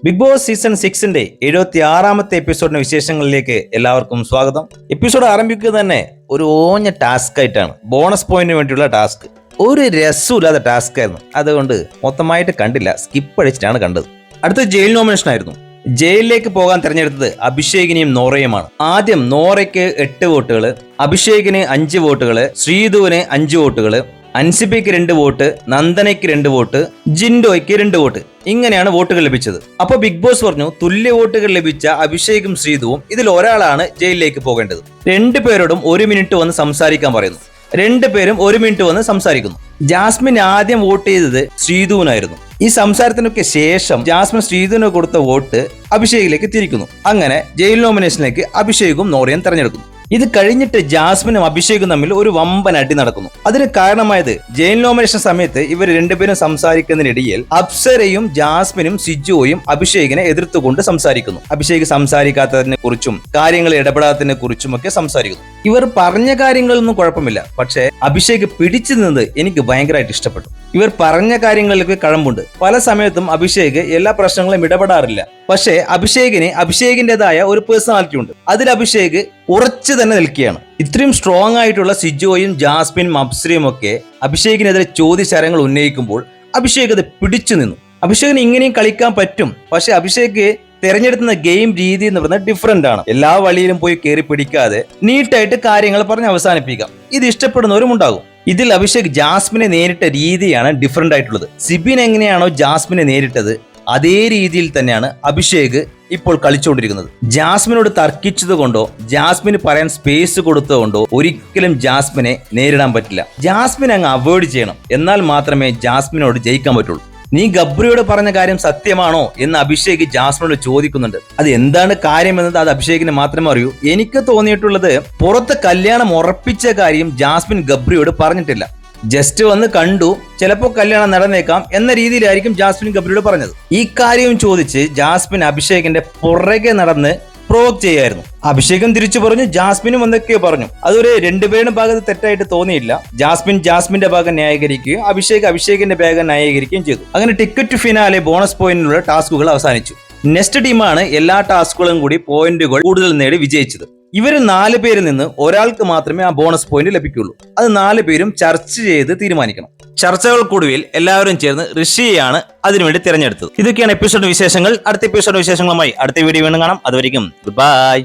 Big boss season 6ന്റെ 76ാമത്തെ എപ്പിസോഡിന്റെ വിശേഷങ്ങളിലേക്ക് എല്ലാവർക്കും സ്വാഗതം. എപ്പിസോഡ് ആരംഭിക്കുക തന്നെ ഒരു ഓഞ്ഞ ടാസ്ക് ആയിട്ടാണ്. ബോണസ് പോയിന്റിന് വേണ്ടിയുള്ള ടാസ്ക്. ഒരു രസമില്ലാത്ത ടാസ്ക് ആയിരുന്നു. അതുകൊണ്ട് മൊത്തമായിട്ട് കണ്ടില്ല, സ്കിപ്പ് അടിച്ചിട്ടാണ് കണ്ടത്. അടുത്ത ജയിൽ നോമിനേഷൻ ആയിരുന്നു. ജയിലിലേക്ക് പോകാൻ തെരഞ്ഞെടുത്തത് അഭിഷേകിനെയും നോറയുമാണ്. ആദ്യം നോറയ്ക്ക് 8 വോട്ടുകൾ, അഭിഷേകിന് 5 വോട്ടുകൾ, ശ്രീധുവിന് 5 വോട്ടുകൾ, അൻസിബയ്ക്ക് 2 വോട്ട്, നന്ദനയ്ക്ക് 2 വോട്ട്, ജിൻഡോയ്ക്ക് 2 വോട്ട്. ഇങ്ങനെയാണ് വോട്ടുകൾ ലഭിച്ചത്. അപ്പൊ ബിഗ് ബോസ് പറഞ്ഞു തുല്യ വോട്ടുകൾ ലഭിച്ച അഭിഷേകും ശ്രീധുവും ഇതിൽ ഒരാളാണ് ജയിലിലേക്ക് പോകേണ്ടത്. 2 പേരോടും 1 മിനിറ്റ് വന്ന് സംസാരിക്കാൻ പറയുന്നു. 2 പേരും 1 മിനിറ്റ് വന്ന് സംസാരിക്കുന്നു. ജാസ്മിൻ ആദ്യം വോട്ട് ചെയ്തത് ശ്രീധുവിനായിരുന്നു. ഈ സംസാരത്തിനൊക്കെ ശേഷം ജാസ്മിൻ ശ്രീധുവിന് കൊടുത്ത വോട്ട് അഭിഷേകിലേക്ക് തിരിക്കുന്നു. അങ്ങനെ ജയിൽ നോമിനേഷനിലേക്ക് അഭിഷേകും നോറയും തെരഞ്ഞെടുക്കുന്നു. ഇത് കഴിഞ്ഞിട്ട് ജാസ്മിനും അഭിഷേകും തമ്മിൽ ഒരു വമ്പൻ അടി നടക്കുന്നു. അതിന് കാരണമായത് ജയിൽ നോമിനേഷൻ സമയത്ത് ഇവർ രണ്ടുപേരും സംസാരിക്കുന്നതിനിടയിൽ അപ്സരയും ജാസ്മിനും സിജുവും അഭിഷേകിനെ എതിർത്തുകൊണ്ട് സംസാരിക്കുന്നു. അഭിഷേക് സംസാരിക്കാത്തതിനെ കുറിച്ചും കാര്യങ്ങൾ ഇടപെടാത്തതിനെ കുറിച്ചും ഒക്കെ സംസാരിക്കുന്നു. ഇവർ പറഞ്ഞ കാര്യങ്ങളൊന്നും കുഴപ്പമില്ല, പക്ഷേ അഭിഷേക് പിടിച്ചു നിന്നത് എനിക്ക് ഭയങ്കരമായിട്ട് ഇഷ്ടപ്പെട്ടു. ഇവർ പറഞ്ഞ കാര്യങ്ങളിലേക്ക് കഴമ്പുണ്ട്. പല സമയത്തും അഭിഷേക് എല്ലാ പ്രശ്നങ്ങളും ഇടപെടാറില്ല, പക്ഷേ അഭിഷേകിന്റേതായ ഒരു പേഴ്സണാലിറ്റി ഉണ്ട്. അതിൽ അഭിഷേക് ഉറച്ചു തന്നെ നിൽക്കുകയാണ്. ഇത്രയും സ്ട്രോങ് ആയിട്ടുള്ള സിജോയും ജാസ്മിനും അപ്സരയും ഒക്കെ അഭിഷേകിനെതിരെ ചോദ്യശരങ്ങൾ ഉന്നയിക്കുമ്പോൾ അഭിഷേക് അത് പിടിച്ചു നിന്നു. അഭിഷേകിന് ഇങ്ങനെയും കളിക്കാൻ പറ്റും, പക്ഷെ അഭിഷേക് തെരഞ്ഞെടുക്കുന്ന ഗെയിം രീതി എന്ന് പറയുന്നത് ഡിഫറെന്റ് ആണ്. എല്ലാ വഴിയിലും പോയി കയറി പിടിക്കാതെ നീറ്റായിട്ട് കാര്യങ്ങൾ പറഞ്ഞ് അവസാനിപ്പിക്കാം. ഇത് ഇഷ്ടപ്പെടുന്നവരും ഉണ്ടാകും. ഇതിൽ അഭിഷേക് ജാസ്മിനെ നേരിട്ട രീതിയാണ് ഡിഫറെന്റ് ആയിട്ടുള്ളത്. സിബിൻ എങ്ങനെയാണോ ജാസ്മിനെ നേരിട്ടത് അതേ രീതിയിൽ തന്നെയാണ് അഭിഷേക് ഇപ്പോൾ കളിച്ചുകൊണ്ടിരിക്കുന്നത്. ജാസ്മിനോട് തർക്കിച്ചത് കൊണ്ടോ ജാസ്മിന് പറയാൻ സ്പേസ് കൊടുത്തതുകൊണ്ടോ ഒരിക്കലും ജാസ്മിനെ നേരിടാൻ പറ്റില്ല. ജാസ്മിൻ അങ്ങ് അവോയ്ഡ് ചെയ്യണം, എന്നാൽ മാത്രമേ ജാസ്മിനോട് ജയിക്കാൻ പറ്റുള്ളൂ. നീ ഗബ്രിയോട് പറഞ്ഞ കാര്യം സത്യമാണോ എന്ന് അഭിഷേക് ജാസ്മിനോട് ചോദിക്കുന്നുണ്ട്. അത് എന്താണ് കാര്യമെന്നത് അത് അഭിഷേകിന് മാത്രമേ അറിയൂ. എനിക്ക് തോന്നിയിട്ടുള്ളത് പുറത്ത് കല്യാണം ഉറപ്പിച്ച കാര്യം ജാസ്മിൻ ഗബ്രിയോട് പറഞ്ഞിട്ടില്ല. ജസ്റ്റ് വന്ന് കണ്ടു, ചിലപ്പോൾ കല്യാണം നടന്നേക്കാം എന്ന രീതിയിലായിരിക്കും ജാസ്മിൻ ഗബ്രിയോട് പറഞ്ഞത്. ഈ കാര്യവും ചോദിച്ച് ജാസ്മിൻ അഭിഷേകിന്റെ പുറകെ നടന്ന് പ്രൊവോക്ക് ചെയ്യായിരുന്നു. അഭിഷേകം തിരിച്ചു പറഞ്ഞു, ജാസ്മിനും എന്തൊക്കെയോ പറഞ്ഞു. അതൊരു രണ്ടുപേരുടെ ഭാഗത്ത് തെറ്റായിട്ട് തോന്നിയില്ല. ജാസ്മിന്റെ ഭാഗം ന്യായീകരിക്കുകയും അഭിഷേകിന്റെ ഭാഗം ന്യായീകരിക്കുകയും ചെയ്തു. അങ്ങനെ ടിക്കറ്റ് ഫിനാലെ ബോണസ് പോയിന്റിനുള്ള ടാസ്കുകൾ അവസാനിച്ചു. നെക്സ്റ്റ് ടീമാണ് എല്ലാ ടാസ്കുകളും കൂടി പോയിന്റുകൾ കൂടുതൽ നേടി വിജയിച്ചത്. ഇവർ 4 പേരിൽ നിന്ന് ഒരാൾക്ക് മാത്രമേ ആ ബോണസ് പോയിന്റ് ലഭിക്കുള്ളൂ. അത് 4 പേരും ചർച്ച ചെയ്ത് തീരുമാനിക്കണം. ചർച്ചകൾക്കൊടുവിൽ എല്ലാവരും ചേർന്ന് ഋഷിയെയാണ് അതിനുവേണ്ടി തിരഞ്ഞെടുത്തത്. ഇതൊക്കെയാണ് എപ്പിസോഡ് വിശേഷങ്ങൾ. അടുത്ത എപ്പിസോഡ് വിശേഷങ്ങളുമായി അടുത്ത വീഡിയോ വീണ്ടും കാണാം. അതുവരെയും ഗുഡ് ബൈ.